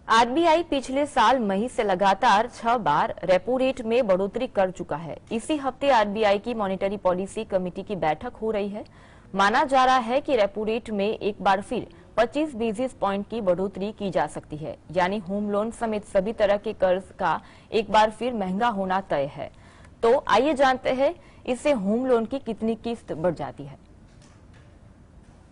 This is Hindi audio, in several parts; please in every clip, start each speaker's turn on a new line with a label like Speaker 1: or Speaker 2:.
Speaker 1: आरबीआई पिछले साल मई से लगातार 6 बार रेपो रेट में बढ़ोतरी कर चुका है। इसी हफ्ते आरबीआई की मॉनेटरी पॉलिसी कमेटी की बैठक हो रही है। माना जा रहा है कि रेपो रेट में एक बार फिर 25 बेसिस पॉइंट की बढ़ोतरी की जा सकती है, यानी होम लोन समेत सभी तरह के कर्ज का एक बार फिर महंगा होना तय है। तो आइए जानते हैं इससे होम लोन की कितनी किस्त बढ़ जाती है।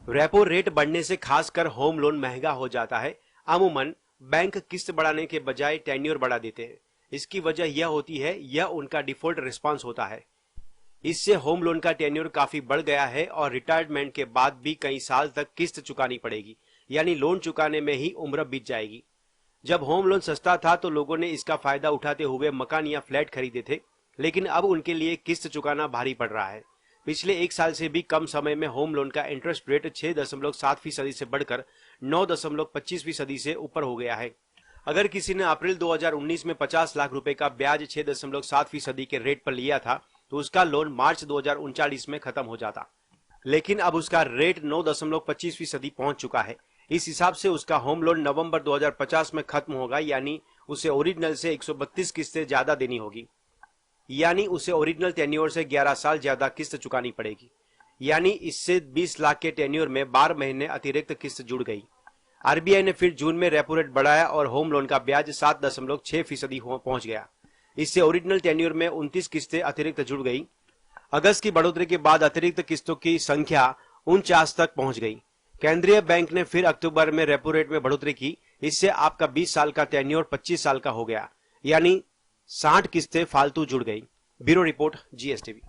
Speaker 2: रेपो रेट बढ़ने से खासकर होम लोन महंगा हो जाता है। अमूमन बैंक किस्त बढ़ाने के बजाय टेन्योर बढ़ा देते हैं। इसकी वजह यह होती है, यह उनका डिफॉल्ट रिस्पांस होता है। इससे होम लोन का टेन्योर काफी बढ़ गया है और रिटायरमेंट के बाद भी कई साल तक किस्त चुकानी पड़ेगी, यानी लोन चुकाने में ही उम्र बीत जाएगी। जब होम लोन सस्ता था तो लोगों ने इसका फायदा उठाते हुए मकान या फ्लैट खरीदे थे, लेकिन अब उनके लिए किस्त चुकाना भारी पड़ रहा है। पिछले एक साल से भी कम समय में होम लोन का इंटरेस्ट रेट 6.7% से बढ़कर 9.25% से ऊपर हो गया है। अगर किसी ने अप्रैल 2019 में 50 लाख रुपए का ब्याज 6.7% के रेट पर लिया था तो उसका लोन मार्च 2039 में खत्म हो जाता, लेकिन अब उसका रेट 9.25% पहुंच चुका है। इस हिसाब से उसका होम लोन नवंबर 2050 में खत्म होगा, यानी उसे ओरिजिनल से 132 किस्तें ज्यादा देनी होगी, यानी उसे ओरिजिनल टेन्योर से 11 साल ज्यादा किस्त चुकानी पड़ेगी। यानी इससे 20 लाख के टेन्योर में 12 महीने अतिरिक्त किस्त जुड़ गई। आरबीआई ने फिर जून में रेपो रेट बढ़ाया और होम लोन का ब्याज 7.6% पहुंच गया। इससे ओरिजिनल टेन्योर में 29 किस्तें अतिरिक्त जुड़ गई। अगस्त की बढ़ोतरी के बाद अतिरिक्त किस्तों की संख्या 49 तक पहुंच गई। केंद्रीय बैंक ने फिर अक्टूबर में रेपो रेट में बढ़ोतरी की। इससे आपका 20 साल का टेन्योर 25 साल का हो गया, यानी 60 किस्तें फालतू जुड़ गई। Bureau report, GSTV.